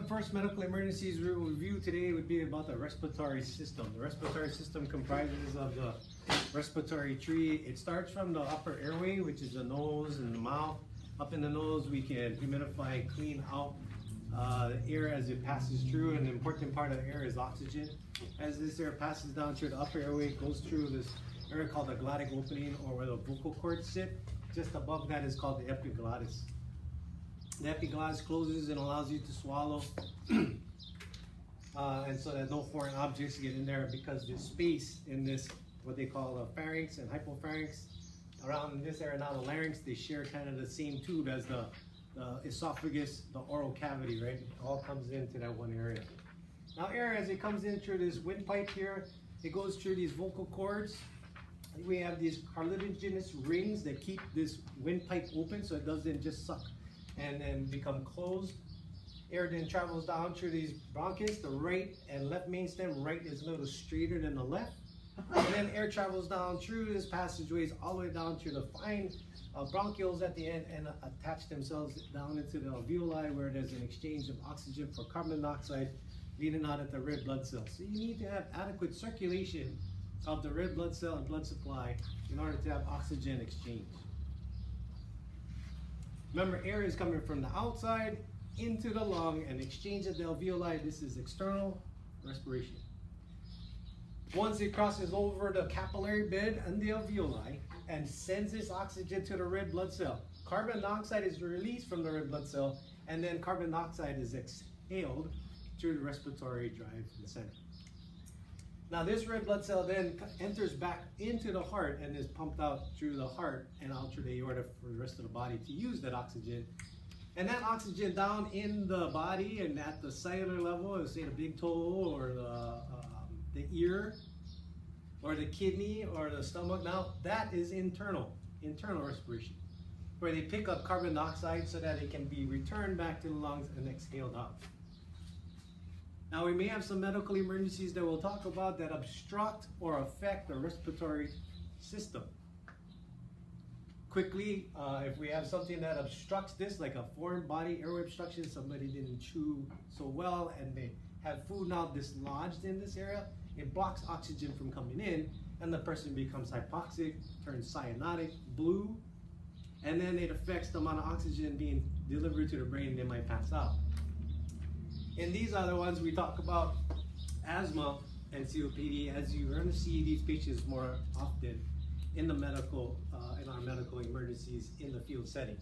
the first medical emergencies we will review today would be about the respiratory system. The respiratory system comprises of the respiratory tree. It starts from the upper airway, which is the nose and the mouth. Up in the nose, we can humidify and clean out the air as it passes through. And the important part of the air is oxygen. As this air passes down through the upper airway, it goes through this area called the glottic opening, or where the vocal cords sit. Just above that is called the epiglottis. The epiglottis closes and allows you to swallow, and so that no foreign objects get in there, because there's space in this, what they call the pharynx and hypopharynx. Around this area now, the larynx, they share kind of the same tube as the esophagus, the oral cavity, right? It all comes into that one area. Now air, as it comes in through this windpipe here, it goes through these vocal cords. We have these cartilaginous rings that keep this windpipe open so it doesn't just suck and then become closed. Air then travels down through these bronchus. The right and left main stem. Right is a little straighter than the left. And then air travels down through these passageways all the way down to the fine bronchioles at the end, and attach themselves down into the alveoli, where there's an exchange of oxygen for carbon dioxide leading out at the red blood cells. So you need to have adequate circulation of the red blood cell and blood supply in order to have oxygen exchange. Remember, air is coming from the outside into the lung and exchange at the alveoli. This is external respiration. Once it crosses over the capillary bed and the alveoli and sends this oxygen to the red blood cell, carbon dioxide is released from the red blood cell, and then carbon dioxide is exhaled through the respiratory drive in the center. Now this red blood cell then enters back into the heart and is pumped out through the heart and out through the aorta for the rest of the body to use that oxygen. And that oxygen down in the body and at the cellular level, say the big toe or the ear or the kidney or the stomach, now that is internal respiration, where they pick up carbon dioxide so that it can be returned back to the lungs and exhaled out. Now we may have some medical emergencies that we'll talk about that obstruct or affect the respiratory system. Quickly, if we have something that obstructs this, like a foreign body airway obstruction, somebody didn't chew so well and they have food now dislodged in this area, it blocks oxygen from coming in, and the person becomes hypoxic, turns cyanotic, blue, and then it affects the amount of oxygen being delivered to the brain, and they might pass out. In these other ones, we talk about asthma and COPD, as you're going to see these patients more often in the medical, in our medical emergencies in the field setting.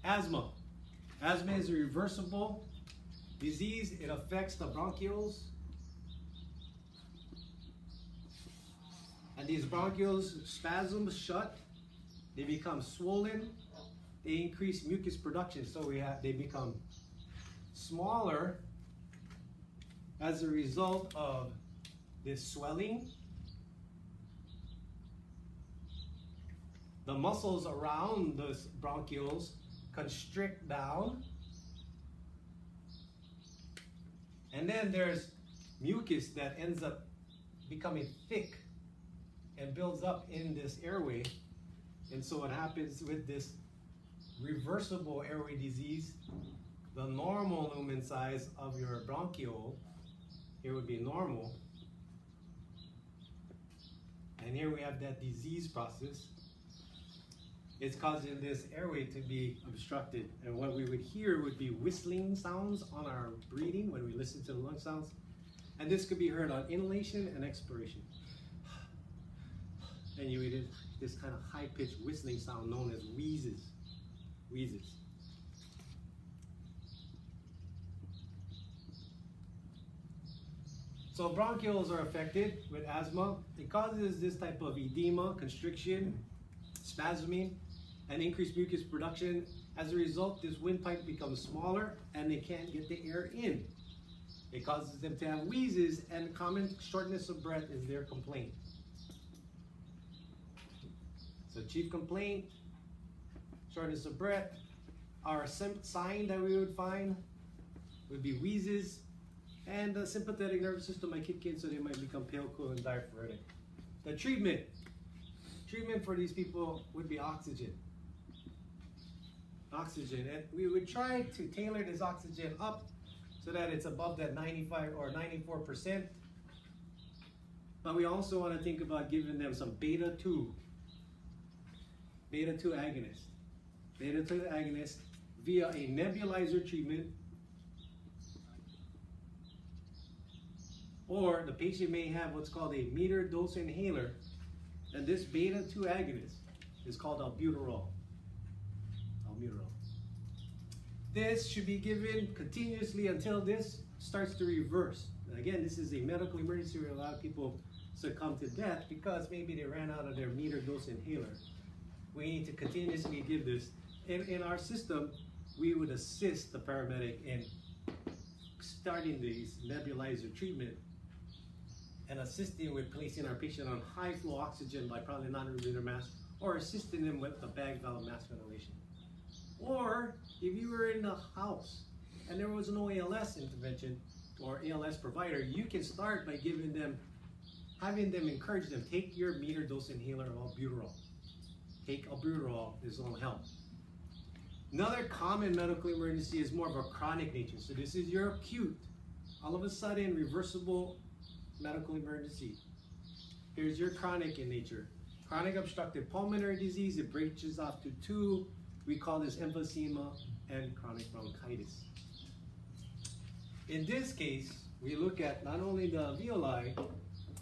Asthma. Asthma is a reversible disease. It affects the bronchioles. And these bronchioles spasm shut. They become swollen. They increase mucus production. So they become smaller as a result of this swelling. The muscles around those bronchioles constrict down. And then there's mucus that ends up becoming thick and builds up in this airway. And so what happens with this reversible airway disease, the normal lumen size of your bronchiole, here would be normal. And here we have that disease process. It's causing this airway to be obstructed. And what we would hear would be whistling sounds on our breathing when we listen to the lung sounds. And this could be heard on inhalation and expiration. And you would hear this kind of high-pitched whistling sound known as wheezes. Wheezes. So bronchioles are affected with asthma. It causes this type of edema, constriction, spasming, and increased mucus production. As a result, this windpipe becomes smaller and they can't get the air in. It causes them to have wheezes, and common shortness of breath is their complaint. So chief complaint, shortness of breath. Our sign that we would find would be wheezes, and the sympathetic nervous system might kick in, so they might become pale, cool, and diaphoretic. The treatment for these people would be oxygen. And we would try to tailor this oxygen up so that it's above that 95 or 94%. But we also want to think about giving them some beta-2 agonist. Beta-2 agonist via a nebulizer treatment, or the patient may have what's called a meter dose inhaler, and this beta-2 agonist is called albuterol. This should be given continuously until this starts to reverse. And again, this is a medical emergency where a lot of people succumb to death because maybe they ran out of their meter dose inhaler. We need to continuously give this. In our system, we would assist the paramedic in starting this nebulizer treatment and assisting with placing our patient on high flow oxygen by probably non-rebreather mask, or assisting them with the bag valve mask ventilation. Or if you were in the house and there was no ALS intervention or ALS provider, you can start by having them encourage them, take your meter dose inhaler of albuterol. Take albuterol, this will help. Another common medical emergency is more of a chronic nature. So this is your acute, all of a sudden reversible medical emergency. Here's your chronic in nature. Chronic obstructive pulmonary disease, it branches off to two. We call this emphysema and chronic bronchitis. In this case, we look at not only the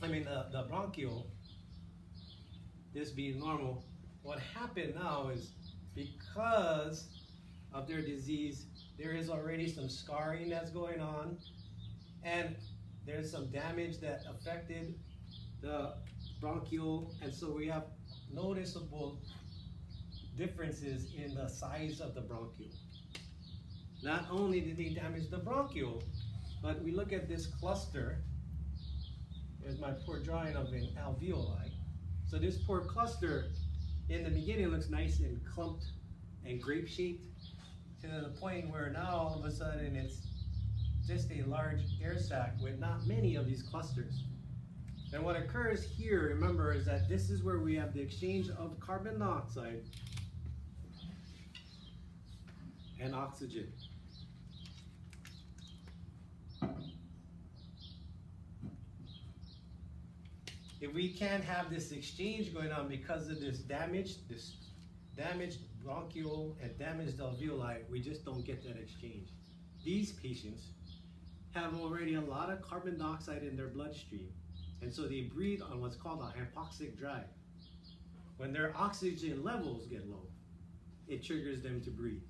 the bronchial, this being normal. What happened now is because of their disease, there is already some scarring that's going on, and there's some damage that affected the bronchial, and so we have noticeable differences in the size of the bronchial. Not only did they damage the bronchial, but we look at this cluster. Here's my poor drawing of an alveoli. So this poor cluster in the beginning looks nice and clumped and grape-shaped, to the point where now all of a sudden it's just a large air sac with not many of these clusters. And what occurs here, remember, is that this is where we have the exchange of carbon dioxide and oxygen. If we can't have this exchange going on because of this damaged bronchial and damaged alveoli, we just don't get that exchange. These patients have already a lot of carbon dioxide in their bloodstream, and so they breathe on what's called a hypoxic drive. When their oxygen levels get low, it triggers them to breathe.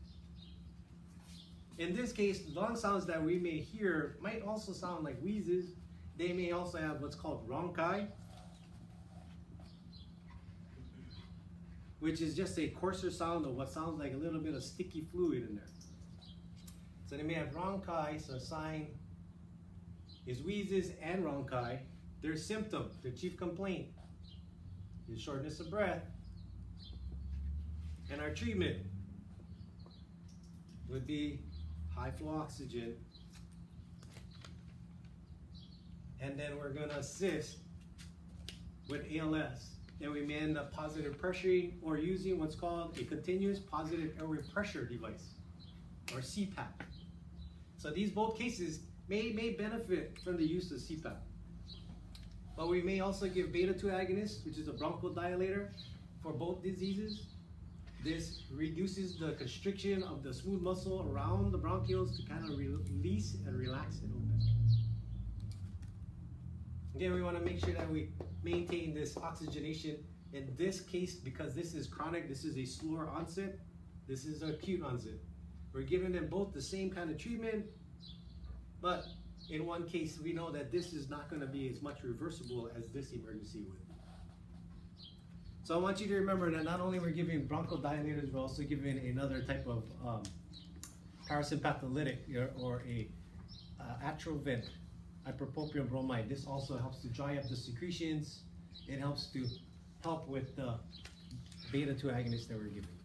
In this case, the lung sounds that we may hear might also sound like wheezes. They may also have what's called rhonchi, which is just a coarser sound of what sounds like a little bit of sticky fluid in there. So they may have rhonchi, so a sign is wheezes and rhonchi. Their symptom, their chief complaint, is shortness of breath. And our treatment would be high flow oxygen. And then we're gonna assist with ALS. And we may end up positive pressuring or using what's called a continuous positive airway pressure device, or CPAP. So these both cases may benefit from the use of CPAP. But we may also give beta-2 agonist, which is a bronchodilator for both diseases. This reduces the constriction of the smooth muscle around the bronchioles to kind of release and relax it open. Again, we want to make sure that we maintain this oxygenation. In this case, because this is chronic, this is a slower onset, this is acute onset. We're giving them both the same kind of treatment, but in one case, we know that this is not going to be as much reversible as this emergency would. So I want you to remember that not only we're giving bronchodilators, we're also giving another type of parasympatholytic or a atrovent, iprapropium bromide. This also helps to dry up the secretions. It helps to help with the beta-2 agonist that we're giving.